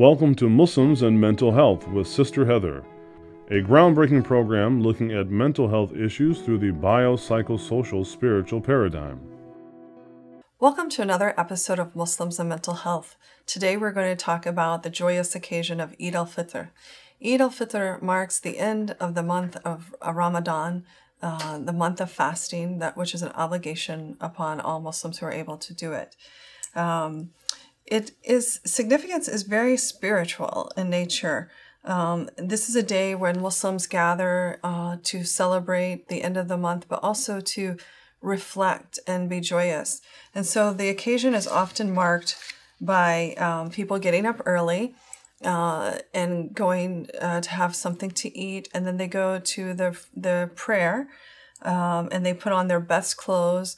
Welcome to Muslims and Mental Health with Sister Heather, a groundbreaking program looking at mental health issues through the biopsychosocial spiritual paradigm. Welcome to another episode of Muslims and Mental Health. Today we're going to talk about the joyous occasion of Eid AlFitr. Eid AlFitr marks the end of the month of Ramadan, the month of fasting, which is an obligation upon all Muslims who are able to do it. Significance is very spiritual in nature. This is a day when Muslims gather to celebrate the end of the month, but also to reflect and be joyous. And so the occasion is often marked by people getting up early and going to have something to eat, and then they go to the prayer and they put on their best clothes,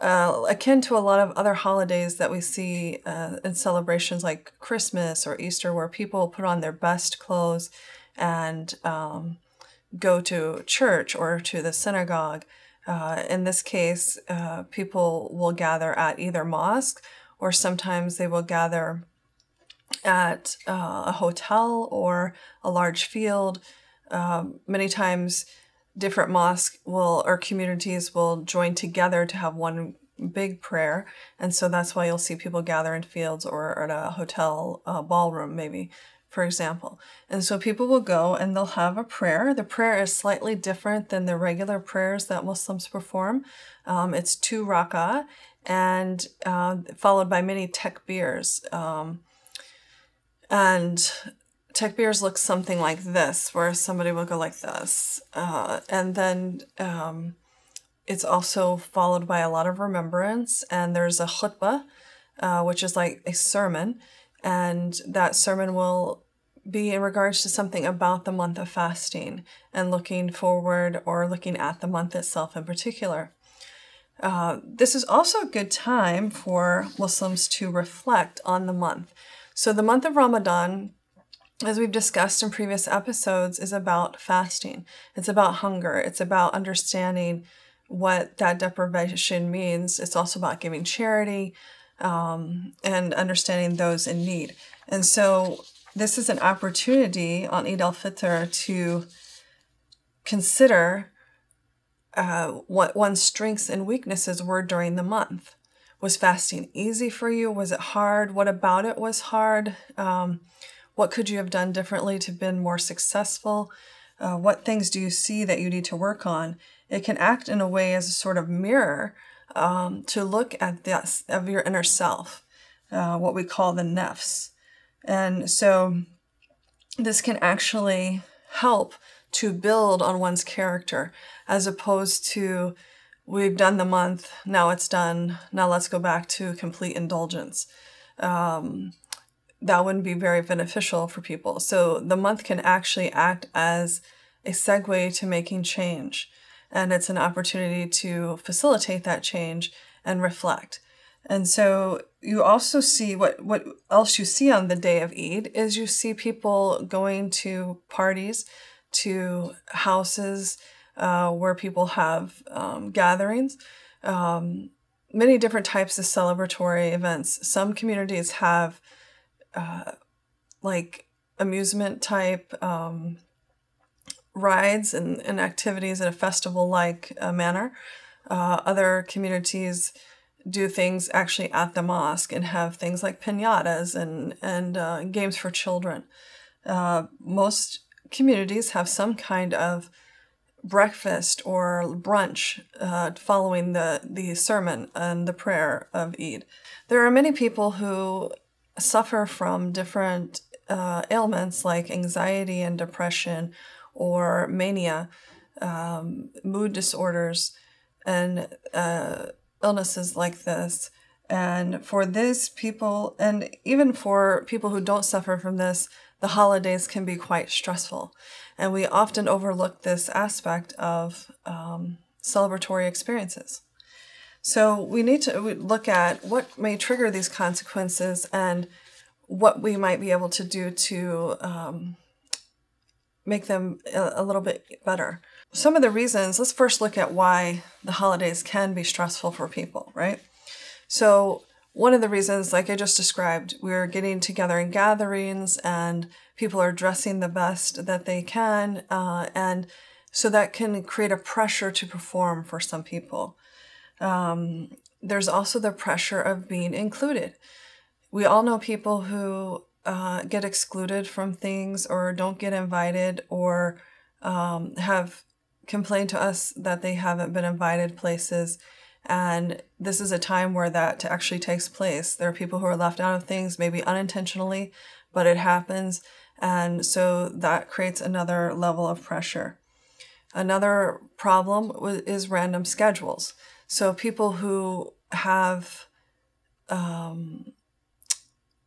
akin to a lot of other holidays that we see in celebrations like Christmas or Easter, where people put on their best clothes and go to church or to the synagogue. In this case, people will gather at either mosque, or sometimes they will gather at a hotel or a large field. Many times different mosques or communities will join together to have one big prayer. And so that's why you'll see people gather in fields or at a hotel ballroom, maybe, for example. And so people will go and they'll have a prayer. The prayer is slightly different than the regular prayers that Muslims perform. It's 2 rak'ah and followed by many takbirs. And takbirs look something like this, where somebody will go like this. And then it's also followed by a lot of remembrance. And there's a khutbah, which is like a sermon. And that sermon will be in regards to something about the month of fasting and looking forward or looking at the month itself in particular. This is also a good time for Muslims to reflect on the month. So the month of Ramadan, as we've discussed in previous episodes, is about fasting. It's about hunger. It's about understanding what that deprivation means. It's also about giving charity and understanding those in need. And so this is an opportunity on Eid AlFitr to consider what one's strengths and weaknesses were during the month. Was fasting easy for you? Was it hard? What about it was hard? What could you have done differently to have been more successful? What things do you see that you need to work on? It can act in a way as a sort of mirror to look at this of your inner self, what we call the nafs. And so this can actually help to build on one's character, as opposed to, we've done the month, now it's done, now let's go back to complete indulgence. That wouldn't be very beneficial for people. So the month can actually act as a segue to making change. And it's an opportunity to facilitate that change and reflect. And so you also see what else you see on the day of Eid is you see people going to parties, to houses where people have gatherings, many different types of celebratory events. Some communities have like amusement type rides and activities in a festival-like manner. Other communities do things actually at the mosque and have things like piñatas and games for children. Most communities have some kind of breakfast or brunch following the sermon and the prayer of Eid. There are many people who suffer from different ailments like anxiety and depression or mania, mood disorders, and illnesses like this. And for these people, and even for people who don't suffer from this, the holidays can be quite stressful. And we often overlook this aspect of celebratory experiences. So we need to look at what may trigger these consequences and what we might be able to do to make them a little bit better. Some of the reasons, let's first look at why the holidays can be stressful for people, right? So one of the reasons, like I just described, we're getting together in gatherings and people are dressing the best that they can. And so that can create a pressure to perform for some people. There's also the pressure of being included. We all know people who get excluded from things or don't get invited or have complained to us that they haven't been invited places. And this is a time where that actually takes place. There are people who are left out of things, maybe unintentionally, but it happens. And so that creates another level of pressure. Another problem is random schedules. So people who have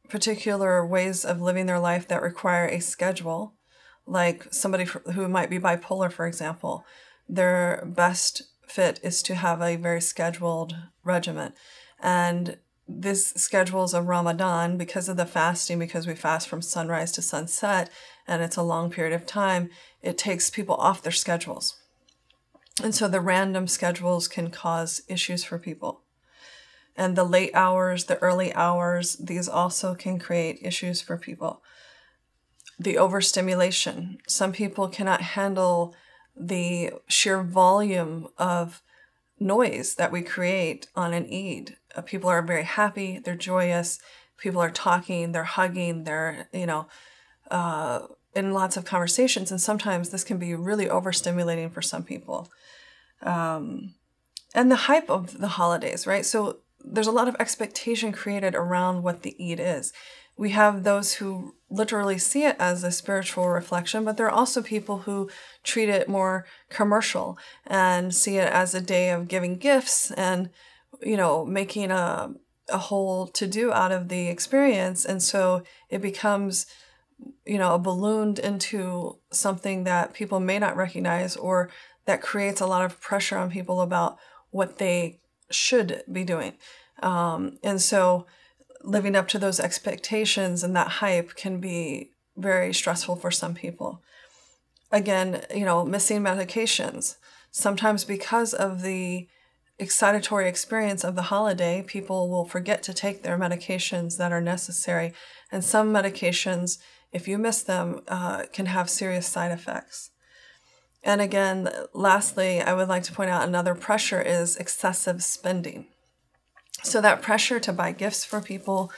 particular ways of living their life that require a schedule, like somebody who might be bipolar, for example, their best fit is to have a very scheduled regimen. And this schedules of Ramadan, because of the fasting, because we fast from sunrise to sunset, and it's a long period of time, it takes people off their schedules. And so the random schedules can cause issues for people. And the late hours, the early hours, these also can create issues for people. The overstimulation. Some people cannot handle the sheer volume of noise that we create on an Eid. People are very happy, they're joyous, people are talking, they're hugging, they're, in lots of conversations. And sometimes this can be really overstimulating for some people. And the hype of the holidays, right? So there's a lot of expectation created around what the Eid is. We have those who literally see it as a spiritual reflection, but there are also people who treat it more commercial and see it as a day of giving gifts and, making a whole to-do out of the experience. And so it becomes, ballooned into something that people may not recognize, or that creates a lot of pressure on people about what they should be doing. And so living up to those expectations and that hype can be very stressful for some people. Again, missing medications. Sometimes because of the excitatory experience of the holiday, people will forget to take their medications that are necessary. And some medications, if you miss them, can have serious side effects. And again, lastly, I would like to point out another pressure is excessive spending. So that pressure to buy gifts for people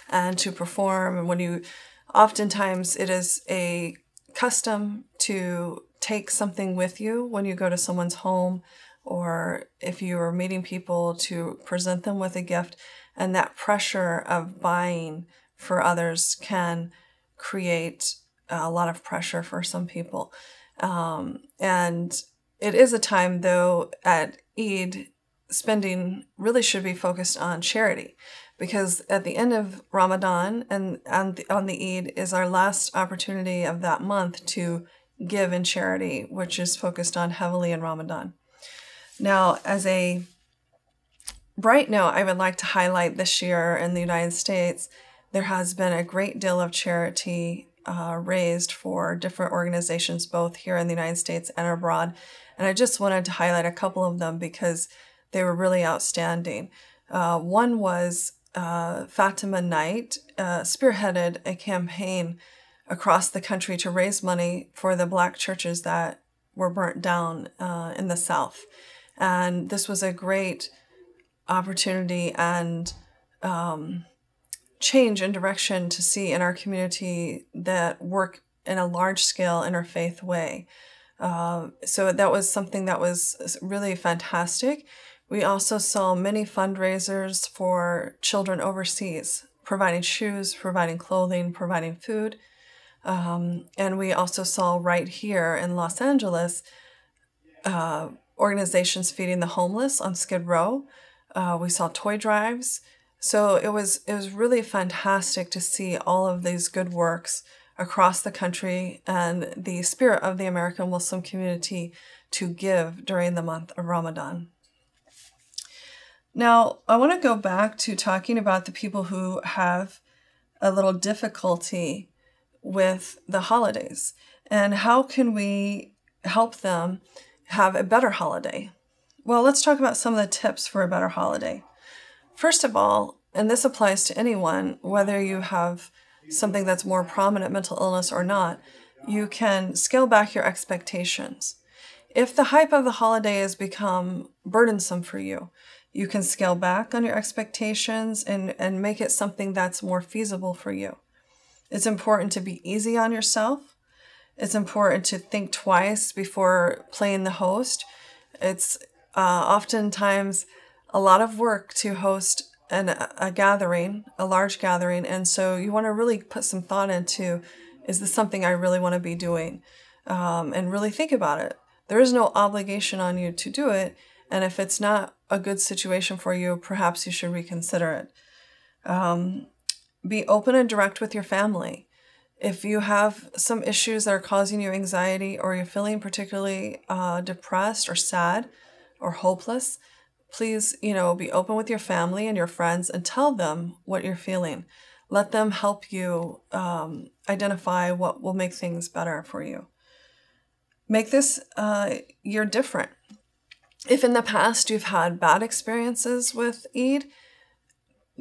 and to perform, and oftentimes it is a custom to take something with you when you go to someone's home, or if you are meeting people, to present them with a gift. And that pressure of buying for others can create a lot of pressure for some people. And it is a time, though, at Eid, spending really should be focused on charity, because at the end of Ramadan and on the Eid is our last opportunity of that month to give in charity, which is focused on heavily in Ramadan. Now, as a bright note, I would like to highlight this year in the United States, there has been a great deal of charity raised for different organizations, both here in the United States and abroad. And I just wanted to highlight a couple of them because they were really outstanding. One was Fatima Night spearheaded a campaign across the country to raise money for the Black churches that were burnt down in the South. And this was a great opportunity and change in direction to see in our community that work in a large-scale interfaith way. So that was something that was really fantastic. We also saw many fundraisers for children overseas, providing shoes, providing clothing, providing food. And we also saw right here in Los Angeles, organizations feeding the homeless on Skid Row. We saw toy drives. So it was really fantastic to see all of these good works across the country and the spirit of the American Muslim community to give during the month of Ramadan. Now, I want to go back to talking about the people who have a little difficulty with the holidays and how can we help them have a better holiday. Well, let's talk about some of the tips for a better holiday. First of all, and this applies to anyone, whether you have something that's more prominent mental illness or not, you can scale back your expectations. If the hype of the holiday has become burdensome for you, you can scale back on your expectations and make it something that's more feasible for you. It's important to be easy on yourself. It's important to think twice before playing the host. It's oftentimes a lot of work to host a gathering, a large gathering, and so you want to really put some thought into, is this something I really want to be doing? And really think about it. There is no obligation on you to do it, and if it's not a good situation for you, perhaps you should reconsider it. Be open and direct with your family. If you have some issues that are causing you anxiety, or you're feeling particularly depressed or sad or hopeless, please, be open with your family and your friends and tell them what you're feeling. Let them help you identify what will make things better for you. Make this year different. If in the past you've had bad experiences with Eid,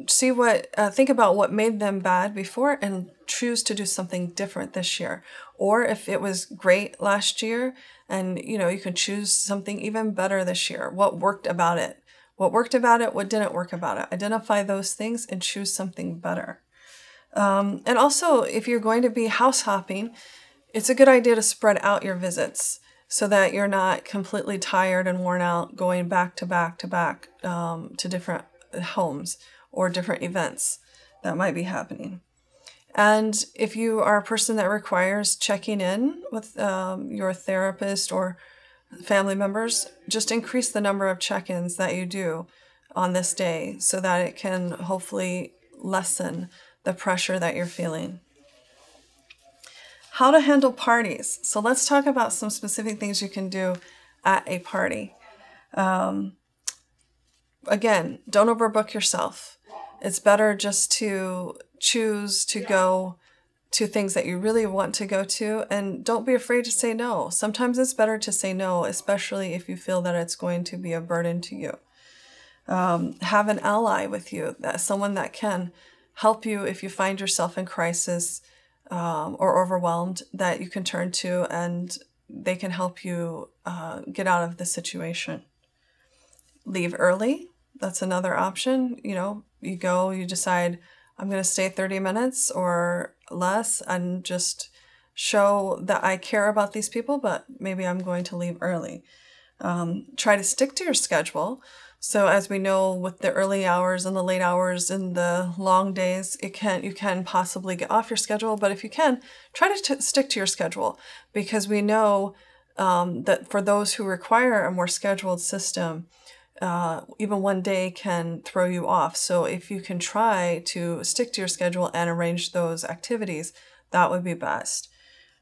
think about what made them bad before and choose to do something different this year. Or if it was great last year and you can choose something even better this year. What worked about it? What worked about it? What didn't work about it? Identify those things and choose something better. And also, if you're going to be house hopping, it's a good idea to spread out your visits so that you're not completely tired and worn out going back to back to back to different homes or different events that might be happening. And if you are a person that requires checking in with your therapist or family members, just increase the number of check-ins that you do on this day so that it can hopefully lessen the pressure that you're feeling. How to handle parties. So let's talk about some specific things you can do at a party. Again, don't overbook yourself. It's better just to choose to go to things that you really want to go to, and don't be afraid to say no. Sometimes it's better to say no, especially if you feel that it's going to be a burden to you. Have an ally with you, someone that can help you if you find yourself in crisis or overwhelmed, that you can turn to and they can help you get out of the situation. Leave early. That's another option. You go, you decide, I'm going to stay 30 minutes or less and just show that I care about these people, but maybe I'm going to leave early. Try to stick to your schedule. So as we know, with the early hours and the late hours and the long days, you can possibly get off your schedule. But if you can, try to stick to your schedule, because we know that for those who require a more scheduled system, even one day can throw you off. So if you can try to stick to your schedule and arrange those activities, that would be best.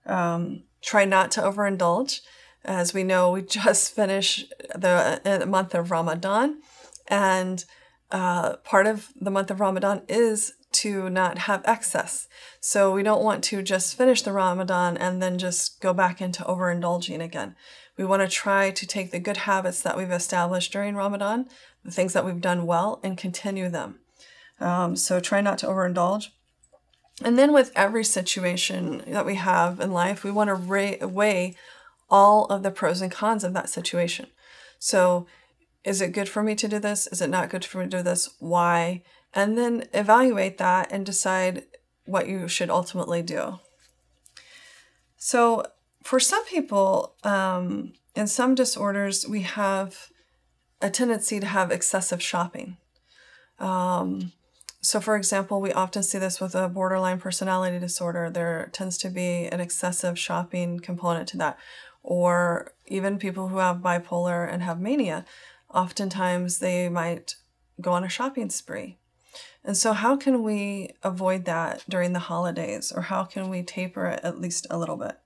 Try not to overindulge. As we know, we just finished the month of Ramadan, and part of the month of Ramadan is to not have excess. So we don't want to just finish the Ramadan and then just go back into overindulging again. We want to try to take the good habits that we've established during Ramadan, the things that we've done well, and continue them. So try not to overindulge. And then with every situation that we have in life, we want to weigh all of the pros and cons of that situation. So is it good for me to do this? Is it not good for me to do this? Why? And then evaluate that and decide what you should ultimately do. So for some people, in some disorders, we have a tendency to have excessive shopping. So for example, we often see this with a borderline personality disorder. There tends to be an excessive shopping component to that. Or even people who have bipolar and have mania, oftentimes they might go on a shopping spree. And so how can we avoid that during the holidays, or how can we taper it at least a little bit?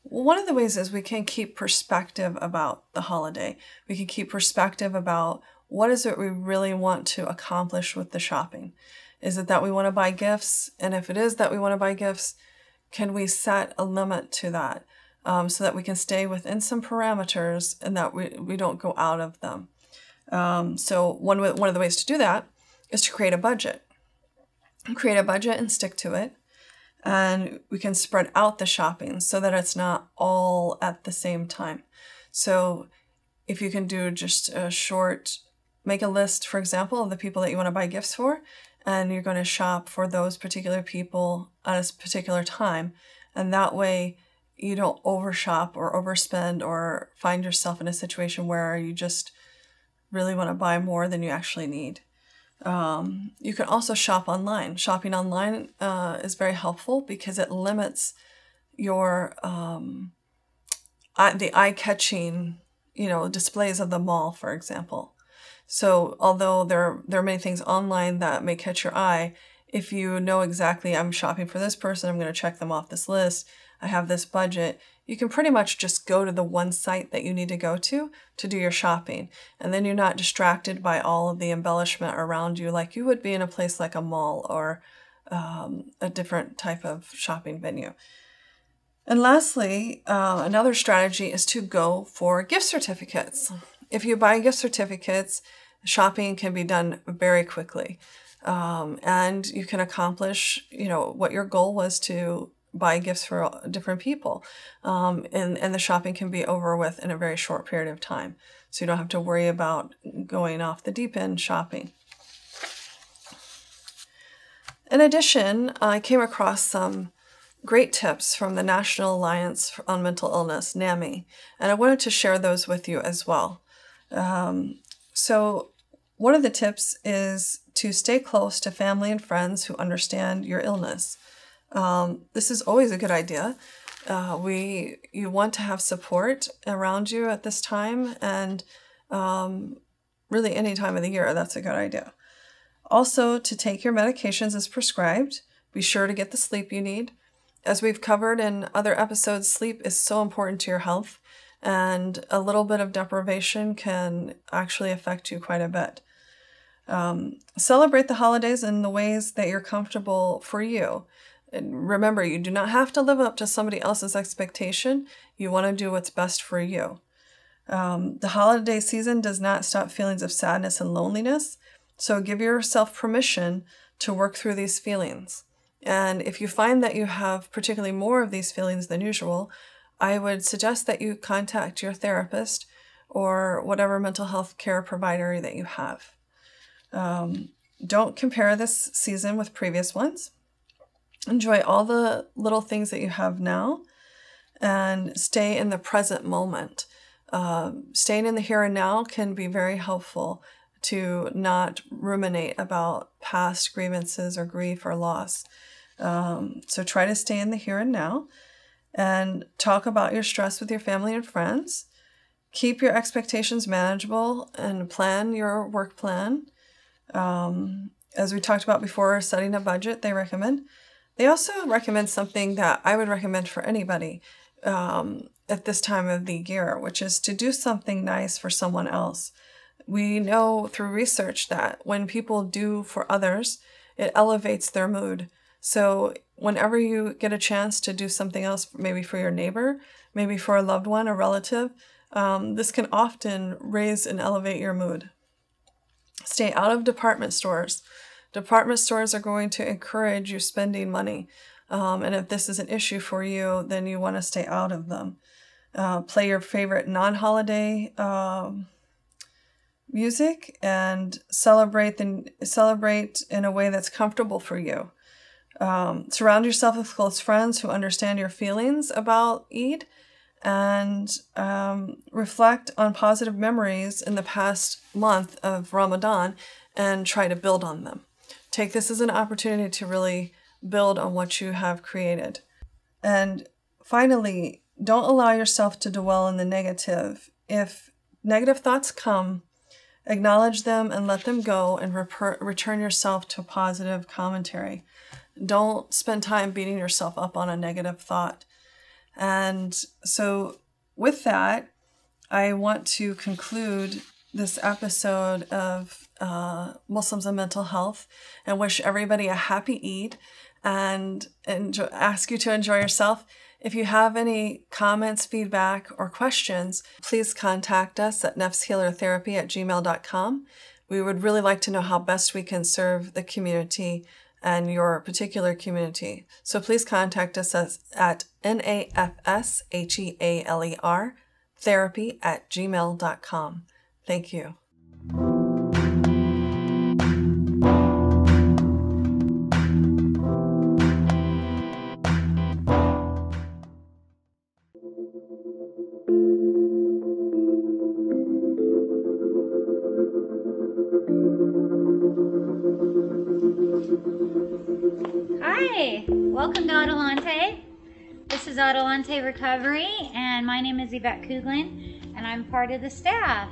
One of the ways is we can keep perspective about the holiday. We can keep perspective about what is it we really want to accomplish with the shopping. Is it that we want to buy gifts? And if it is that we want to buy gifts, can we set a limit to that? So that we can stay within some parameters and that we don't go out of them. So one of the ways to do that is to create a budget. Create a budget and stick to it. And we can spread out the shopping so that it's not all at the same time. So if you can do just a short, make a list, for example, of the people that you want to buy gifts for, and you're going to shop for those particular people at a particular time. And that way you don't overshop or overspend or find yourself in a situation where you just really want to buy more than you actually need. You can also shop online. Shopping online is very helpful because it limits your the eye-catching, displays of the mall, for example. So although there are many things online that may catch your eye, if you know exactly, I'm shopping for this person, I'm going to check them off this list, I have this budget, you can pretty much just go to the one site that you need to go to do your shopping. And then you're not distracted by all of the embellishment around you like you would be in a place like a mall or a different type of shopping venue. And lastly, another strategy is to go for gift certificates. If you buy gift certificates, shopping can be done very quickly. And you can accomplish, what your goal was to buy gifts for different people. And the shopping can be over with in a very short period of time. So you don't have to worry about going off the deep end shopping. In addition, I came across some great tips from the National Alliance on Mental Illness, NAMI, and I wanted to share those with you as well. So one of the tips is to stay close to family and friends who understand your illness. This is always a good idea. You want to have support around you at this time, and really any time of the year, that's a good idea. Also, to take your medications as prescribed. Be sure to get the sleep you need. As we've covered in other episodes, sleep is so important to your health, and a little bit of deprivation can actually affect you quite a bit. Celebrate the holidays in the ways that you're comfortable for you. And remember, you do not have to live up to somebody else's expectation. You want to do what's best for you. The holiday season does not stop feelings of sadness and loneliness, so give yourself permission to work through these feelings. And if you find that you have particularly more of these feelings than usual, I would suggest that you contact your therapist or whatever mental health care provider that you have. Don't compare this season with previous ones. Enjoy all the little things that you have now and stay in the present moment. Staying in the here and now can be very helpful to not ruminate about past grievances or grief or loss. So try to stay in the here and now and talk about your stress with your family and friends. Keep your expectations manageable and plan your work plan. As we talked about before, setting a budget, they recommend. They also recommend something that I would recommend for anybody at this time of the year, which is to do something nice for someone else. We know through research that when people do for others, it elevates their mood. So whenever you get a chance to do something else, maybe for your neighbor, maybe for a loved one, a relative, this can often raise and elevate your mood. Stay out of department stores. Department stores are going to encourage you spending money. And if this is an issue for you, then you want to stay out of them. Play your favorite non-holiday music and celebrate in a way that's comfortable for you. Surround yourself with close friends who understand your feelings about Eid, and reflect on positive memories in the past month of Ramadan and try to build on them. Take this as an opportunity to really build on what you have created. And finally, don't allow yourself to dwell in the negative. If negative thoughts come, acknowledge them and let them go, and return yourself to positive commentary. Don't spend time beating yourself up on a negative thought. And so with that, I want to conclude this episode of Muslims and Mental Health and wish everybody a happy Eid and ask you to enjoy yourself. If you have any comments, feedback, or questions, please contact us at nafshealertherapy@gmail.com. We would really like to know how best we can serve the community and your particular community. So please contact us at NAFSHEALER therapy@gmail.com. Thank you. Hi, welcome to Adelante. This is Adelante Recovery, and my name is Yvette Kuglin, and I'm part of the staff.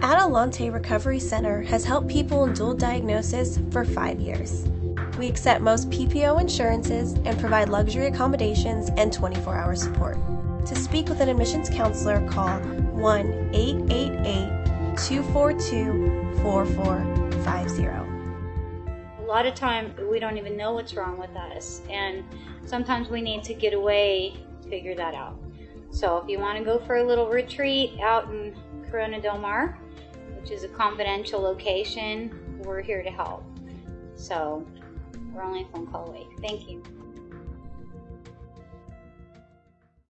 Adelante Recovery Center has helped people in dual diagnosis for 5 years. We accept most PPO insurances and provide luxury accommodations and 24-hour support. To speak with an admissions counselor, call 1-888-242-4450. A lot of time we don't even know what's wrong with us, and sometimes we need to get away to figure that out. So if you want to go for a little retreat out in Corona Del Mar, which is a confidential location, we're here to help. So we're only a phone call away. Thank you.